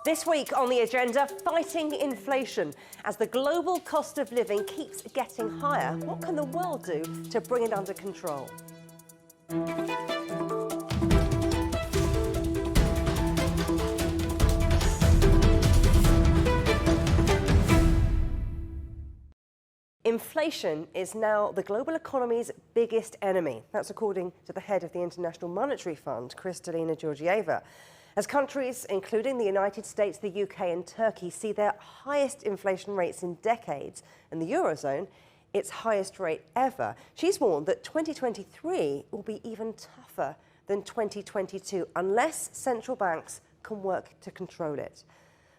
This week on the agenda, fighting inflation. As the global cost of living keeps getting higher, what can the world do to bring it under control? Inflation is now the global economy's biggest enemy. That's according to the head of the International Monetary Fund, Kristalina Georgieva. As countries, including the United States, the UK and Turkey, see their highest inflation rates in decades, and the Eurozone, its highest rate ever, she's warned that 2023 will be even tougher than 2022 unless central banks can work to control it.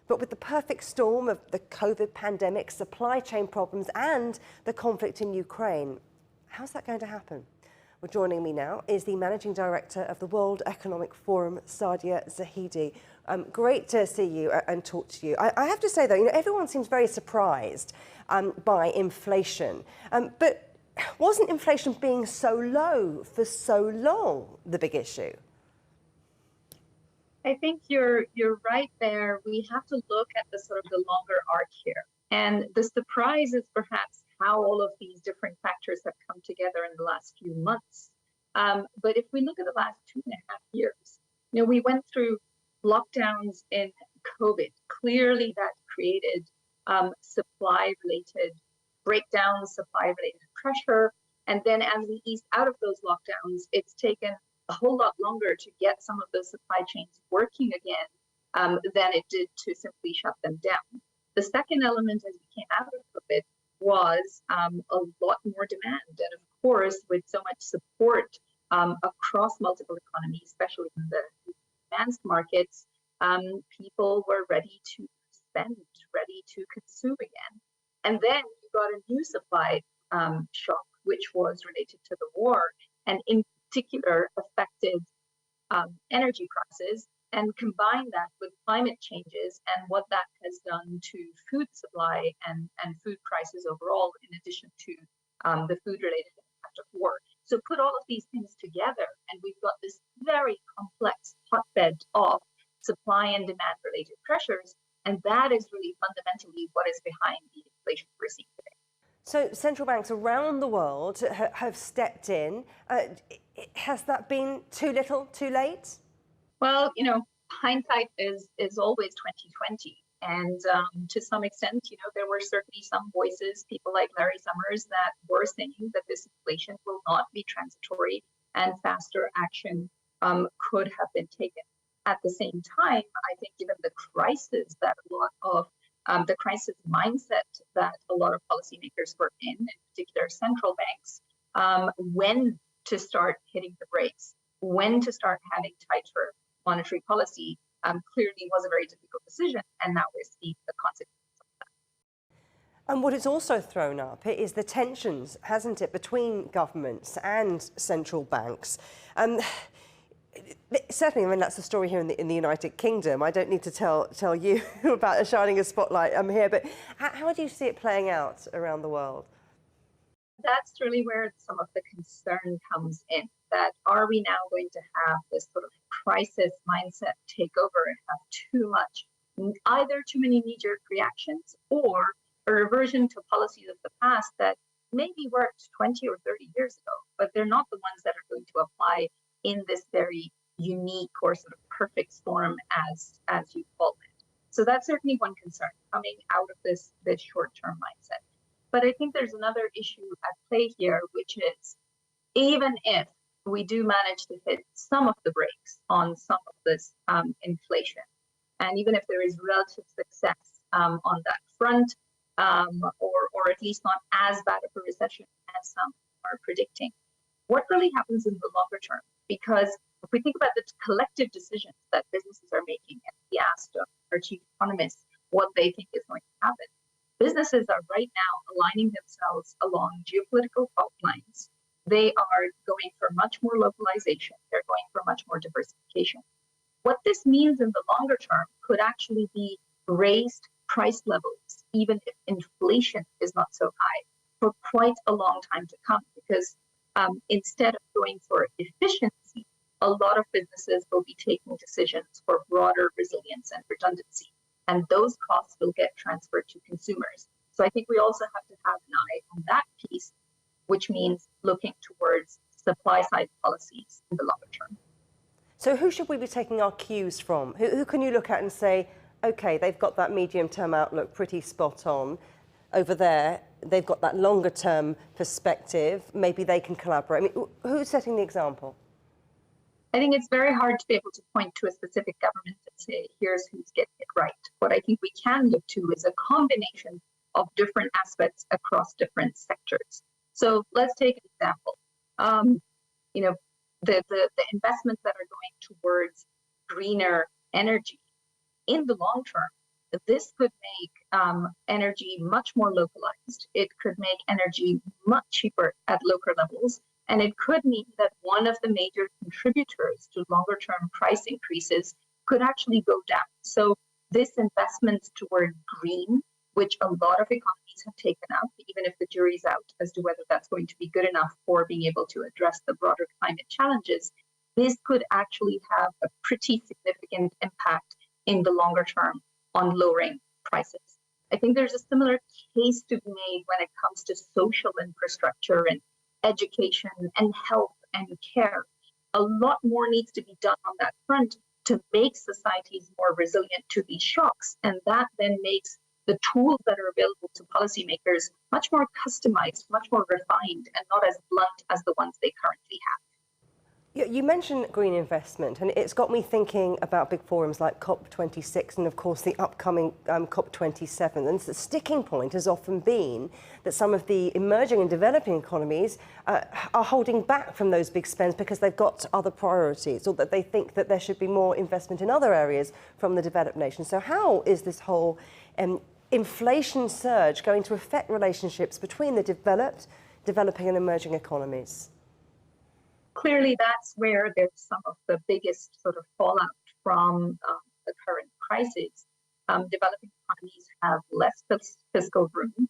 But with the perfect storm of the COVID pandemic, supply chain problems and the conflict in Ukraine, how's that going to happen? Well, joining me now is the Managing Director of the World Economic Forum, Saadia Zahidi. Great to see you and talk to you. I have to say, though, everyone seems very surprised by inflation. But wasn't inflation being so low for so long the big issue? I think you're right there. We have to look at the sort of the longer arc here. And the surprise is perhaps how all of these different factors have come together in the last few months. But if we look at the last 2.5 years, we went through lockdowns in COVID. Clearly that created supply-related breakdowns, supply-related pressure. And then as we eased out of those lockdowns, it's taken a whole lot longer to get some of those supply chains working again than it did to simply shut them down. The second element as we came out of COVID was a lot more demand. And of course, with so much support across multiple economies, especially in the advanced markets, people were ready to spend, ready to consume again. And then you got a new supply shock, which was related to the war, and in particular affected energy prices, and combine that with climate changes and what that has done to food supply and food prices overall, in addition to the food-related impact of war. So put all of these things together, and we've got this very complex hotbed of supply and demand-related pressures, and that is really fundamentally what is behind the inflation we're seeing today. So central banks around the world have stepped in. Has that been too little, too late? Well, hindsight is always 2020. And to some extent, there were certainly some voices, people like Larry Summers, that were saying that this inflation will not be transitory and faster action could have been taken. At the same time, I think given the crisis that a lot of the crisis mindset that a lot of policymakers were in particular central banks, when to start hitting the brakes, when to start having tighter monetary policy, clearly was a very difficult decision, and now we're seeing the consequences of that. And what it's also thrown up is the tensions, hasn't it, between governments and central banks. Certainly, that's the story here in the United Kingdom. I don't need to tell you about shining a spotlight here, but how do you see it playing out around the world? That's really where some of the concern comes in, that are we now going to have this sort of crisis mindset take over and have either too many knee-jerk reactions or a reversion to policies of the past that maybe worked 20 or 30 years ago, but they're not the ones that are going to apply in this very unique or sort of perfect storm as you call it. So that's certainly one concern coming out of this short-term mindset. But I think there's another issue at play here, which is even if we do manage to hit some of the brakes on some of this inflation, and even if there is relative success on that front, or at least not as bad of a recession as some are predicting, what really happens in the longer term? Because if we think about the collective decisions that businesses are making, and we asked our chief economists what they think is going to happen, businesses are right now aligning themselves along geopolitical fault lines. They are going for much more localization. They're going for much more diversification. What this means in the longer term could actually be raised price levels, even if inflation is not so high, for quite a long time to come, because instead of going for efficiency, a lot of businesses will be taking decisions for broader resilience and redundancy. and those costs will get transferred to consumers. So I think we also have to have an eye on that piece, which means looking towards supply side policies in the longer term. So who should we be taking our cues from? Who can you look at and say, okay, they've got that medium-term outlook pretty spot on. Over there, they've got that longer-term perspective. Maybe they can collaborate. I mean, who's setting the example? I think it's very hard to be able to point to a specific government and say, here's who's getting it right. What I think we can look to is a combination of different aspects across different sectors. So let's take an example. The investments that are going towards greener energy in the long term, this could make energy much more localized. It could make energy much cheaper at local levels. And it could mean that one of the major contributors to longer term price increases could actually go down. So this investment toward green, which a lot of economies have taken up, even if the jury's out as to whether that's going to be good enough for being able to address the broader climate challenges, this could actually have a pretty significant impact in the longer term on lowering prices. I think there's a similar case to be made when it comes to social infrastructure and education and health and care. A lot more needs to be done on that front to make societies more resilient to these shocks. And that then makes the tools that are available to policymakers much more customized, much more refined, and not as blunt as the ones they currently have. You mentioned green investment, and it's got me thinking about big forums like COP26 and, of course, the upcoming COP27. And the sticking point has often been that some of the emerging and developing economies are holding back from those big spends because they've got other priorities, or that they think that there should be more investment in other areas from the developed nations. So how is this whole inflation surge going to affect relationships between the developing and emerging economies? Clearly, that's where there's some of the biggest sort of fallout from the current crisis. Developing economies have less fiscal room,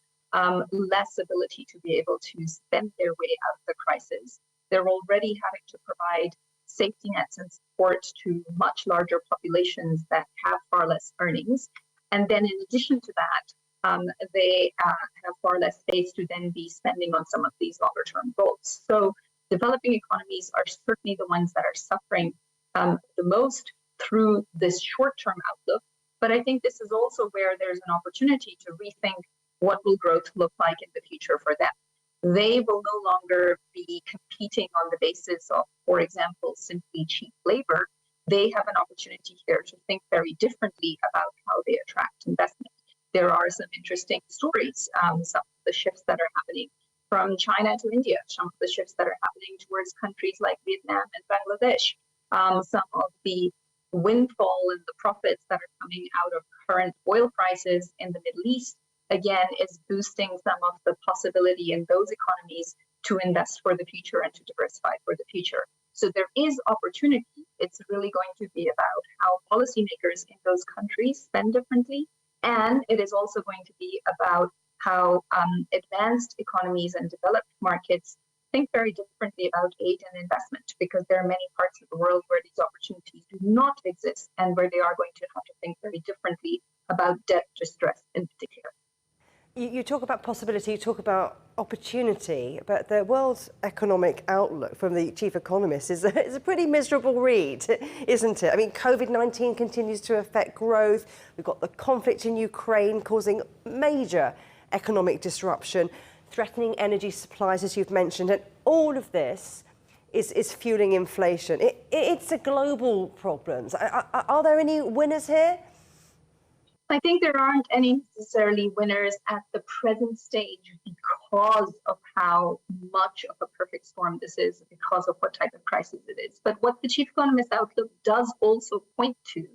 less ability to be able to spend their way out of the crisis. They're already having to provide safety nets and support to much larger populations that have far less earnings. And then in addition to that, they have far less space to then be spending on some of these longer term goals. So developing economies are certainly the ones that are suffering the most through this short-term outlook. But I think this is also where there's an opportunity to rethink what will growth look like in the future for them. They will no longer be competing on the basis of, for example, simply cheap labor. They have an opportunity here to think very differently about how they attract investment. There are some interesting stories, some of the shifts that are happening from China to India, some of the shifts that are happening towards countries like Vietnam and Bangladesh, some of the windfall and the profits that are coming out of current oil prices in the Middle East, again, is boosting some of the possibility in those economies to invest for the future and to diversify for the future. So there is opportunity. It's really going to be about how policymakers in those countries spend differently. And it is also going to be about how advanced economies and developed markets think very differently about aid and investment, because there are many parts of the world where these opportunities do not exist and where they are going to have to think very differently about debt distress in particular. You talk about possibility, you talk about opportunity, but the World Economic Outlook from the chief economist is a pretty miserable read, isn't it? I mean, COVID-19 continues to affect growth. We've got the conflict in Ukraine causing major economic disruption, threatening energy supplies, as you've mentioned, and all of this is fueling inflation. It's a global problem. Are there any winners here? I think there aren't any necessarily winners at the present stage because of how much of a perfect storm this is, because of what type of crisis it is. But what the chief economist outlook does also point to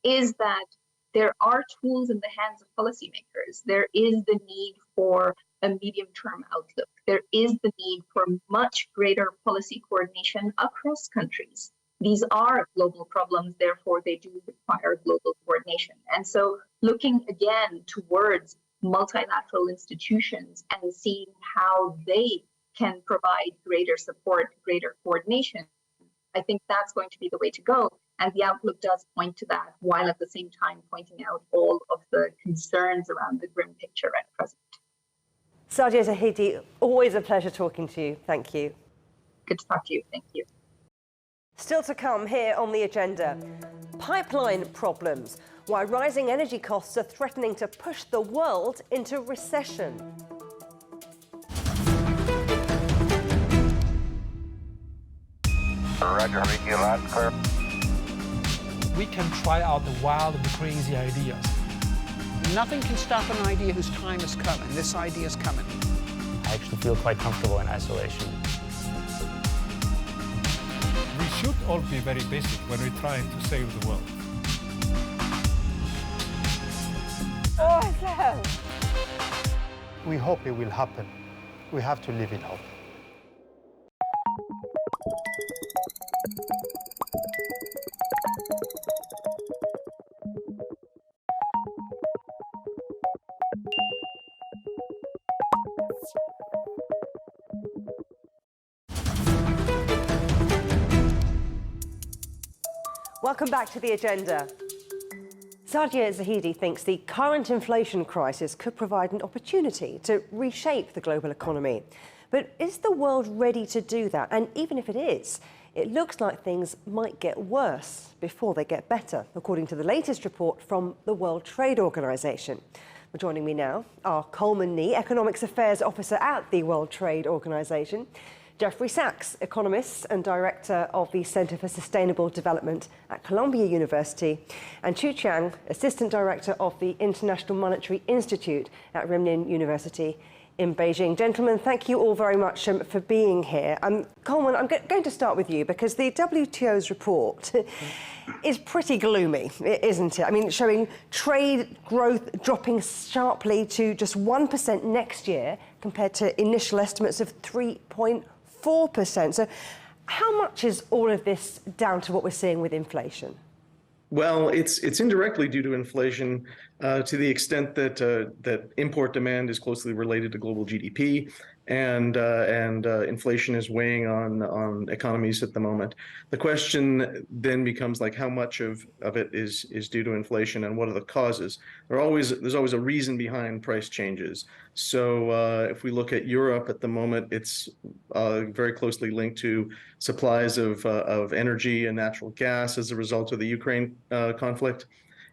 is that there are tools in the hands of policymakers. There is the need for a medium-term outlook. There is the need for much greater policy coordination across countries. These are global problems, therefore they do require global coordination. And so looking again towards multilateral institutions and seeing how they can provide greater support, greater coordination, I think that's going to be the way to go. And the outlook does point to that, while at the same time pointing out all of the concerns around the grim picture at present. Saadia Zahidi, always a pleasure talking to you. Thank you. Good to talk to you. Thank you. Still to come here on the agenda, pipeline problems, why rising energy costs are threatening to push the world into recession. Roger, you loud and clear. We can try out the wild and crazy ideas. Nothing can stop an idea whose time is coming. This idea is coming. I actually feel quite comfortable in isolation. We should all be very basic when we're trying to save the world. Oh, no. We hope it will happen. We have to live in hope. Welcome back to the agenda. Saadia Zahidi thinks the current inflation crisis could provide an opportunity to reshape the global economy. But is the world ready to do that? And even if it is, it looks like things might get worse before they get better, according to the latest report from the World Trade Organization. Joining me now are Coleman, Economics Affairs Officer at the World Trade Organization, Jeffrey Sachs, economist and director of the Center for Sustainable Development at Columbia University, and Qiang, assistant director of the International Monetary Institute at Renmin University in Beijing. Gentlemen, thank you all very much for being here. Coleman, I'm going to start with you because the WTO's report is pretty gloomy, isn't it? I mean, showing trade growth dropping sharply to just 1% next year compared to initial estimates of 3.4%. So how much is all of this down to what we're seeing with inflation? Well, it's indirectly due to inflation to the extent that that import demand is closely related to global GDP, and inflation is weighing on economies at the moment. The question then becomes like how much of it is due to inflation and what are the causes? There's always a reason behind price changes. So if we look at Europe at the moment, it's very closely linked to supplies of energy and natural gas as a result of the Ukraine conflict.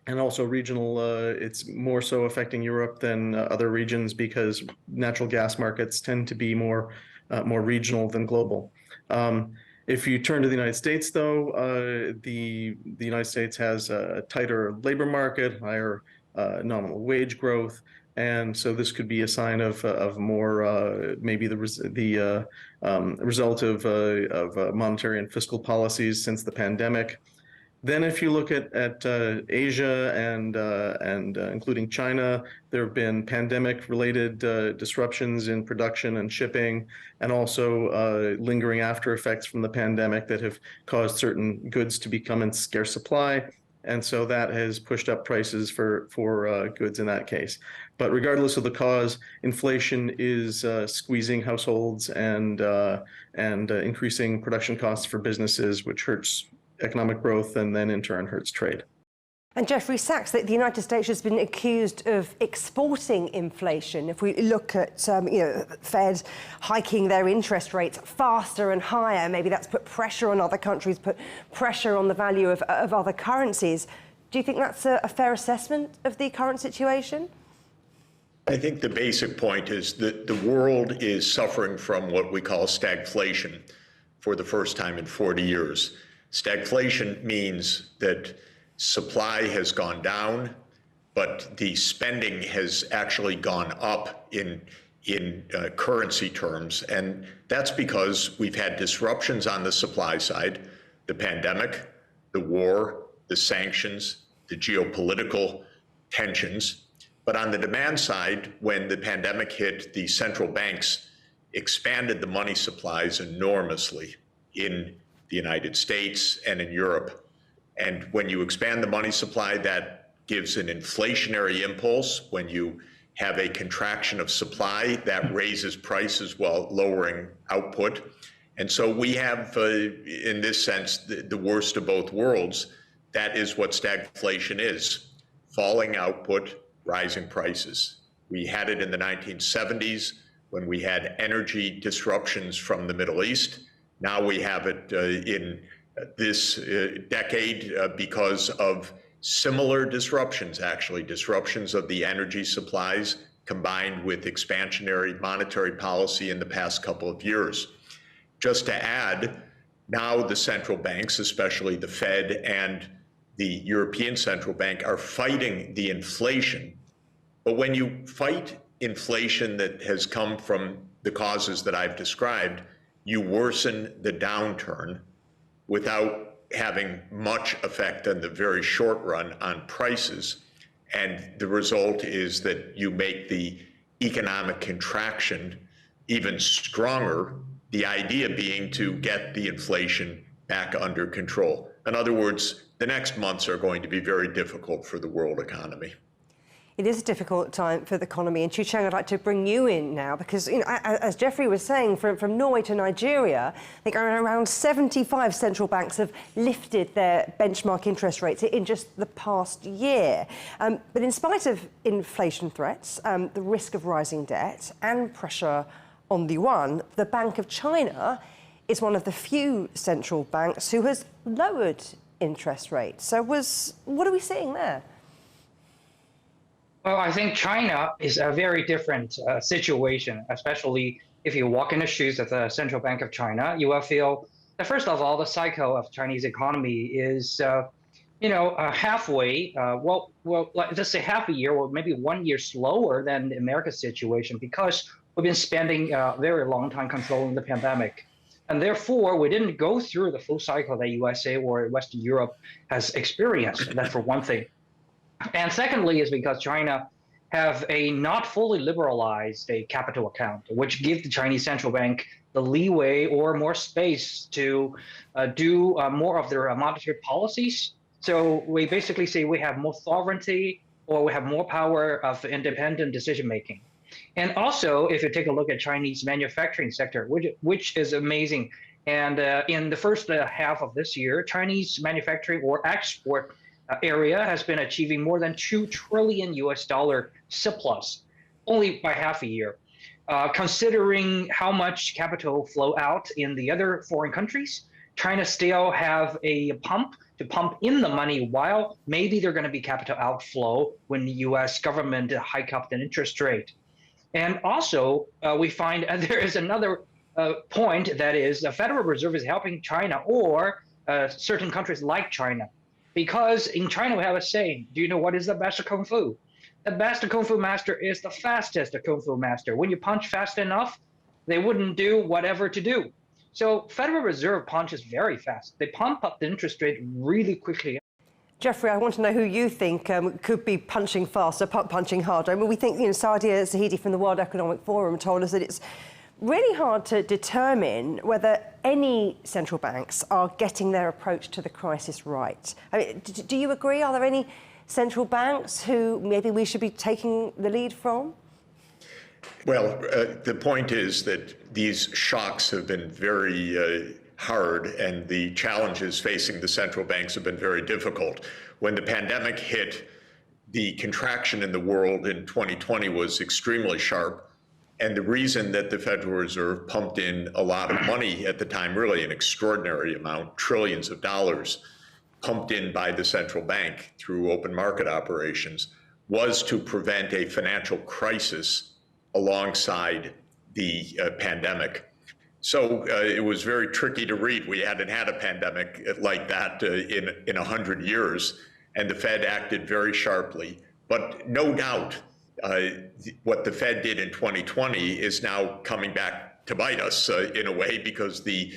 And also regional, it's more so affecting Europe than other regions because natural gas markets tend to be more regional than global. If you turn to the United States, though, the United States has a tighter labor market, higher nominal wage growth, and so this could be a sign of more maybe the result of monetary and fiscal policies since the pandemic. Then if you look at Asia and including China, there have been pandemic-related disruptions in production and shipping, and also lingering after effects from the pandemic that have caused certain goods to become in scarce supply. And so that has pushed up prices for goods in that case. But regardless of the cause, inflation is squeezing households and increasing production costs for businesses, which hurts economic growth and then in turn hurts trade. And Jeffrey Sachs, the United States has been accused of exporting inflation. If we look at Fed hiking their interest rates faster and higher, maybe that's put pressure on other countries, put pressure on the value of other currencies. Do you think that's a fair assessment of the current situation? I think the basic point is that the world is suffering from what we call stagflation for the first time in 40 years. Stagflation means that supply has gone down, but the spending has actually gone up in currency terms. And that's because we've had disruptions on the supply side, the pandemic, the war, the sanctions, the geopolitical tensions. But on the demand side, when the pandemic hit, the central banks expanded the money supplies enormously in the United States and in Europe. And when you expand the money supply, that gives an inflationary impulse. When you have a contraction of supply, that raises prices while lowering output. And so we have, in this sense, the worst of both worlds. That is what stagflation is: falling output, rising prices. We had it in the 1970s when we had energy disruptions from the Middle East. Now we have it in this decade because of similar disruptions, actually, disruptions of the energy supplies combined with expansionary monetary policy in the past couple of years. Just to add, now the central banks, especially the Fed and the European Central Bank, are fighting the inflation. But when you fight inflation that has come from the causes that I've described, you worsen the downturn without having much effect in the very short run on prices. And the result is that you make the economic contraction even stronger, the idea being to get the inflation back under control. In other words, the next months are going to be very difficult for the world economy. It is a difficult time for the economy. And Qiang, I'd like to bring you in now because, as Jeffrey was saying, from Norway to Nigeria, I think around 75 central banks have lifted their benchmark interest rates in just the past year. But in spite of inflation threats, the risk of rising debt and pressure on the yuan, the Bank of China is one of the few central banks who has lowered interest rates. So what are we seeing there? Well, I think China is a very different situation, especially if you walk in the shoes of the Central Bank of China. You will feel that, first of all, the cycle of Chinese economy is, halfway, let's say half a year or maybe 1 year slower than America's situation because we've been spending a very long time controlling the pandemic. And therefore, we didn't go through the full cycle that USA or Western Europe has experienced. That's for one thing. And secondly is because China have a not fully liberalized a capital account, which gives the Chinese central bank the leeway or more space to do more of their monetary policies. So we basically say we have more sovereignty or we have more power of independent decision making. And also, if you take a look at Chinese manufacturing sector, which is amazing. And in the first half of this year, Chinese manufacturing or export area has been achieving more than $2 trillion surplus only by half a year. Considering how much capital flow out in the other foreign countries, China still have a pump to pump in the money while maybe they're going to be capital outflow when the US government hike up the interest rate. And also, we find there is another point that is the Federal Reserve is helping China or certain countries like China. Because in China, we have a saying, do you know what is the best Kung Fu? The best Kung Fu master is the fastest Kung Fu master. When you punch fast enough, they wouldn't do whatever to do. So Federal Reserve punches very fast. They pump up the interest rate really quickly. Jeffrey, I want to know who you think could be punching faster, punching harder. I mean, we think, Saadia Zahidi from the World Economic Forum told us that it's really hard to determine whether any central banks are getting their approach to the crisis right. I mean, do you agree? Are there any central banks who maybe we should be taking the lead from? Well, the point is that these shocks have been very hard, and the challenges facing the central banks have been very difficult. When the pandemic hit, the contraction in the world in 2020 was extremely sharp. And the reason that the Federal Reserve pumped in a lot of money at the time, really an extraordinary amount, trillions of dollars pumped in by the central bank through open market operations, was to prevent a financial crisis alongside the pandemic. So it was very tricky to read. We hadn't had a pandemic like that in 100 years, and the Fed acted very sharply. But no doubt, what the Fed did in 2020 is now coming back to bite us in a way, because the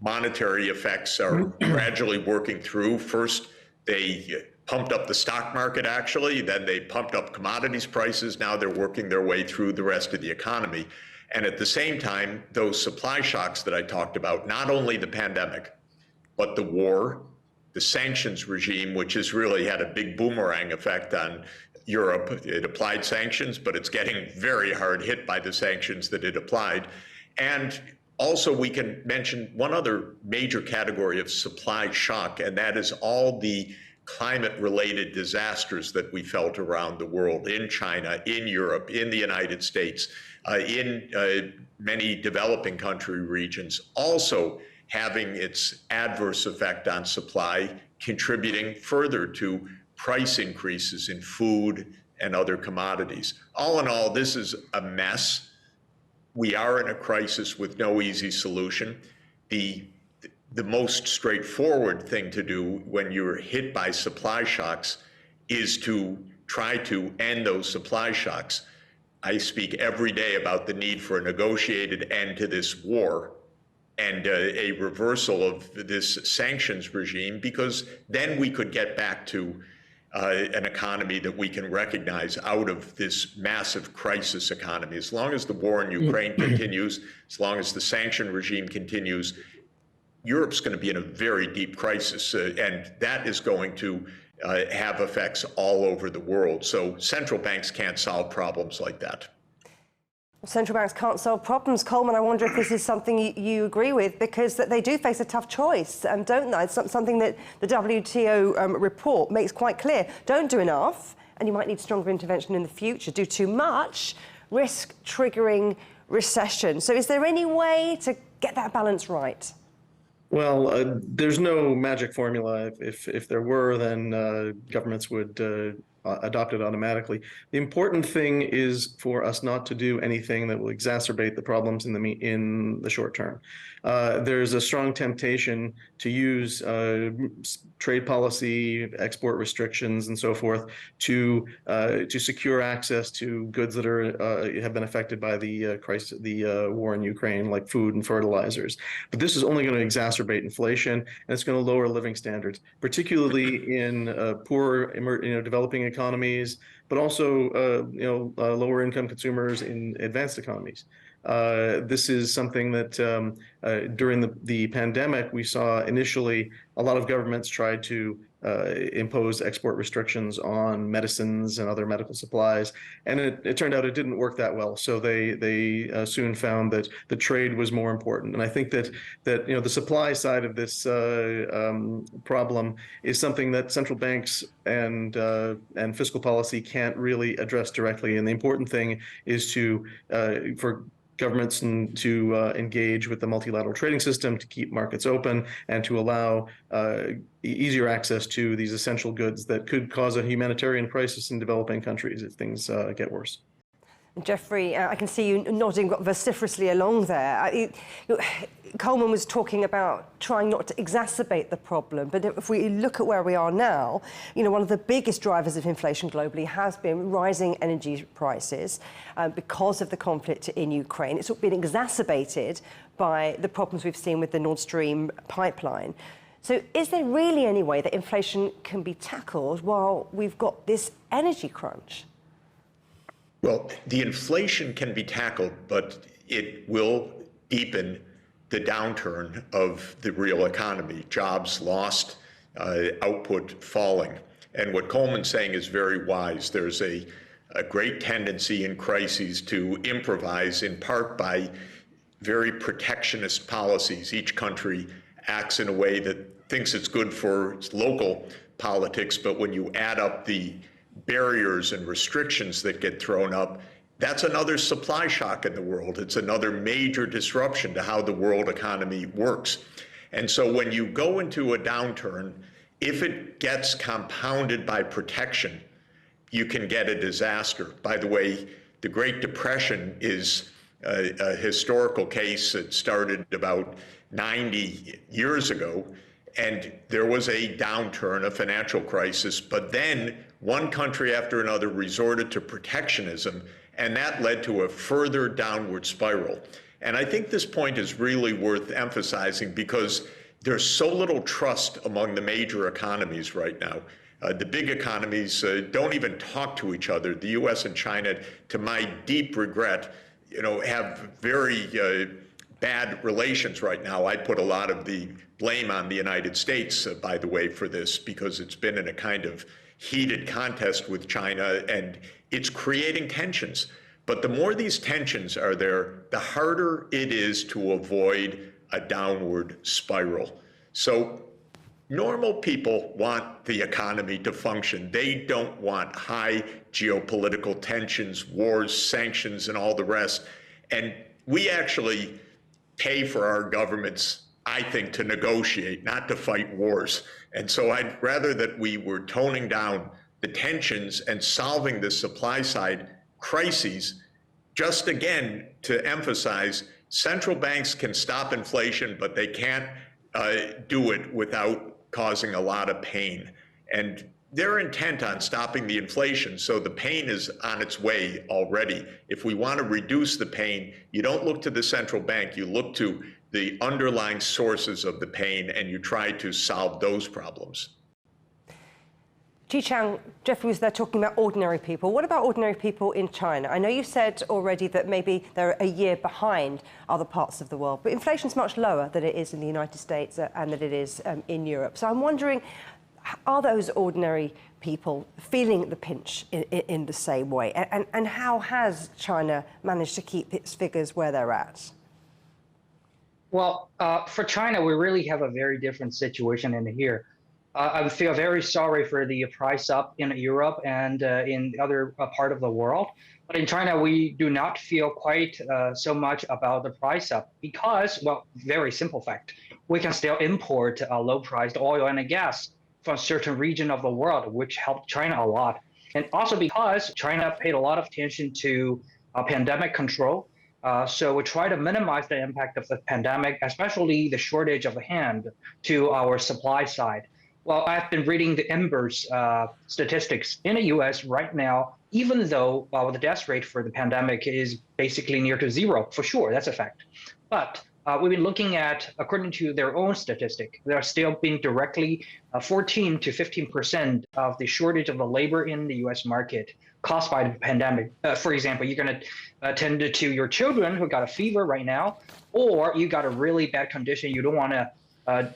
monetary effects are gradually working through. First, they pumped up the stock market, actually, then they pumped up commodities prices. Now they're working their way through the rest of the economy. And at the same time, those supply shocks that I talked about, not only the pandemic, but the war, the sanctions regime, which has really had a big boomerang effect on Europe. It applied sanctions, but it's getting very hard hit by the sanctions that it applied. And Also, we can mention one other major category of supply shock, and that is all the climate-related disasters that we felt around the world, in China, in Europe, in the United States, in many developing country regions, also having its adverse effect on supply, contributing further to price increases in food and other commodities. All in all, this is a mess. We are in a crisis with no easy solution. The most straightforward thing to do when you're hit by supply shocks is to try to end those supply shocks. I speak every day about the need for a negotiated end to this war and a reversal of this sanctions regime, because then we could get back to an economy that we can recognize out of this massive crisis economy. As long as the war in Ukraine continues, as long as the sanction regime continues, Europe's going to be in a very deep crisis, and that is going to have effects all over the world. So central banks can't solve problems like that. Central banks can't solve problems. Coleman, I wonder if this is something you agree with, because that they do face a tough choice, don't they? It's something that the WTO report makes quite clear. Don't do enough, and you might need stronger intervention in the future. Do too much, risk triggering recession. So is there any way to get that balance right? Well, there's no magic formula. If there were, then governments would adopt it automatically. The important thing is for us not to do anything that will exacerbate the problems in the short term. There's a strong temptation to use trade policy, export restrictions, and so forth to secure access to goods that have been affected by the crisis, the war in Ukraine, like food and fertilizers. But this is only going to exacerbate inflation, and it's going to lower living standards, particularly in poor, developing economies, but also lower income consumers in advanced economies. This is something that during the pandemic, we saw initially a lot of governments tried to impose export restrictions on medicines and other medical supplies, and it turned out it didn't work that well. So they soon found that the trade was more important. And I think that the supply side of this problem is something that central banks and fiscal policy can't really address directly. And the important thing is for governments to engage with the multilateral trading system to keep markets open and to allow easier access to these essential goods that could cause a humanitarian crisis in developing countries if things get worse. Jeffrey, I can see you nodding vociferously along there. Coleman was talking about trying not to exacerbate the problem, but if we look at where we are now, one of the biggest drivers of inflation globally has been rising energy prices because of the conflict in Ukraine. It's been exacerbated by the problems we've seen with the Nord Stream pipeline. So is there really any way that inflation can be tackled while we've got this energy crunch? Well, the inflation can be tackled, but it will deepen the downturn of the real economy. Jobs lost, output falling. And what Coleman's saying is very wise. There's a great tendency in crises to improvise, in part by very protectionist policies. Each country acts in a way that thinks it's good for its local politics, but when you add up the barriers and restrictions that get thrown up, that's another supply shock in the world. It's another major disruption to how the world economy works. And so when you go into a downturn, if it gets compounded by protection, you can get a disaster. By the way, the Great Depression is a historical case that started about 90 years ago, and there was a downturn, a financial crisis, but then one country after another resorted to protectionism, and that led to a further downward spiral. And I think this point is really worth emphasizing because there's so little trust among the major economies right now. The big economies don't even talk to each other. The US and China, to my deep regret, have very bad relations right now. I put a lot of the blame on the United States, by the way, for this, because it's been in a kind of heated contest with China, and it's creating tensions. But the more these tensions are there, the harder it is to avoid a downward spiral. So normal people want the economy to function. They don't want high geopolitical tensions, wars, sanctions, and all the rest. And we actually pay for our governments, I think, to negotiate, not to fight wars. And so I'd rather that we were toning down the tensions and solving the supply side crises. Just again, to emphasize, central banks can stop inflation, but they can't do it without causing a lot of pain. And they're intent on stopping the inflation, so the pain is on its way already. If we want to reduce the pain, you don't look to the central bank, you look to the underlying sources of the pain and you try to solve those problems. Qiang, Jeffrey was there talking about ordinary people. What about ordinary people in China? I know you said already that maybe they're a year behind other parts of the world, but inflation's much lower than it is in the United States and that it is in Europe. So I'm wondering, are those ordinary people feeling the pinch in the same way? And how has China managed to keep its figures where they're at? Well, for China, we really have a very different situation in here. I feel very sorry for the price up in Europe and in other part of the world. But in China, we do not feel quite so much about the price up because, well, very simple fact, we can still import low-priced oil and gas from a certain region of the world, which helped China a lot. And also because China paid a lot of attention to pandemic control. So we try to minimize the impact of the pandemic, especially the shortage of hand to our supply side. Well, I've been reading the Embers statistics in the US right now, even though the death rate for the pandemic is basically near to zero, for sure, that's a fact. But we've been looking at, according to their own statistic, there are still being directly 14 to 15% of the shortage of the labor in the US market caused by the pandemic. For example, you're going to attend to your children who got a fever right now, or you got a really bad condition, you don't want to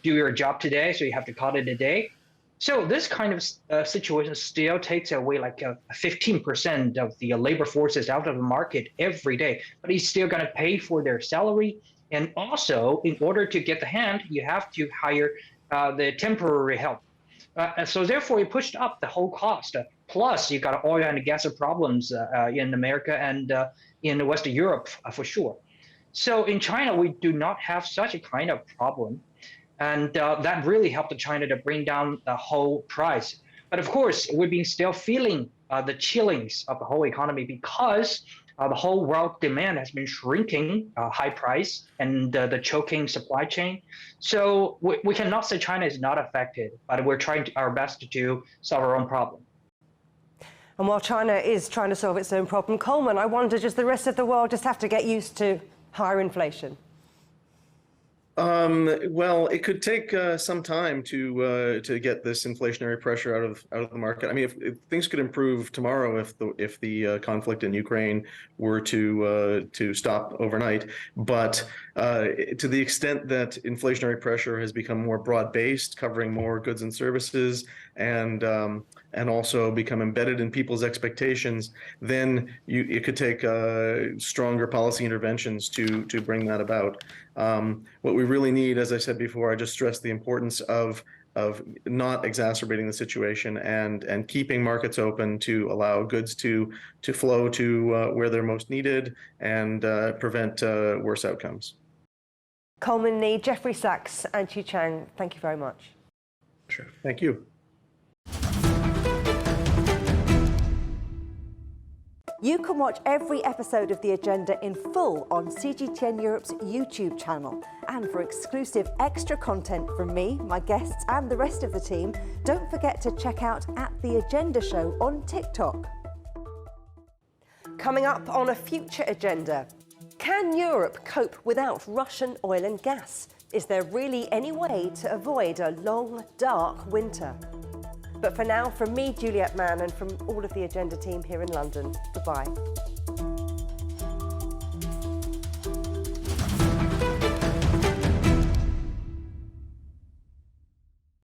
do your job today, so you have to call it a day. So this kind of situation still takes away like 15% of the labor forces out of the market every day, but he's still going to pay for their salary. And also, in order to get the hand, you have to hire the temporary help. So therefore, it pushed up the whole cost. Plus, you got oil and gas problems in America and in Western Europe for sure. So in China, we do not have such a kind of problem. And that really helped China to bring down the whole price. But of course, we've been still feeling the chillings of the whole economy because the whole world demand has been shrinking, high price, and the choking supply chain. So we cannot say China is not affected, but we're trying our best to solve our own problem. And while China is trying to solve its own problem, Coleman, I wonder, does the rest of the world just have to get used to higher inflation? Well, it could take some time to get this inflationary pressure out of the market. I mean, if things could improve tomorrow, if the conflict in Ukraine were to stop overnight, but to the extent that inflationary pressure has become more broad-based, covering more goods and services, and also become embedded in people's expectations, then it could take stronger policy interventions to bring that about. What we really need, as I said before, I just stressed the importance of not exacerbating the situation and keeping markets open to allow goods to flow to where they're most needed and prevent worse outcomes. Coleman, Nee, Jeffrey Sachs, and Qiang, thank you very much. Sure. Thank you. You can watch every episode of The Agenda in full on CGTN Europe's YouTube channel. And for exclusive extra content from me, my guests and the rest of the team, don't forget to check out The Agenda Show on TikTok. Coming up on a future agenda, can Europe cope without Russian oil and gas? Is there really any way to avoid a long, dark winter? But for now, from me, Juliet, Mann, and from all of the Agenda team here in London, goodbye.